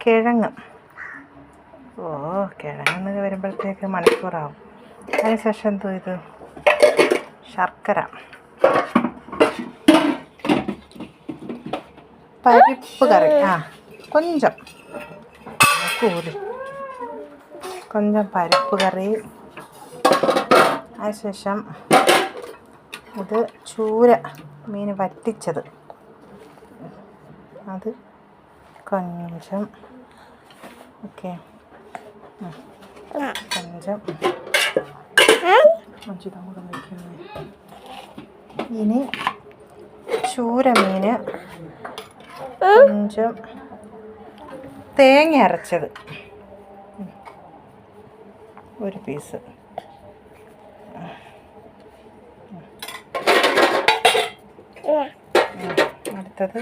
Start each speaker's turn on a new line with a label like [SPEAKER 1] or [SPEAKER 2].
[SPEAKER 1] കിഴങ്ങ്. കിഴങ്ങ് വരുമ്പോഴത്തേക്ക് മണിക്കൂറാവും. അതിനുശേഷം എന്തോ ഇത് ശർക്കര, പരിപ്പ് കറി, కొంచెం പരിപ്പ് കറി. അതിനുശേഷം ഇത് ചൂര മീൻ വറ്റിച്ചത്, അത് కొంచెం. ഓക്കെ, కొంచెం. ഇനി ചൂര മീൻ కొంచెం തേങ്ങ അരച്ചത് ഒരു പീസ്. അടുത്തത്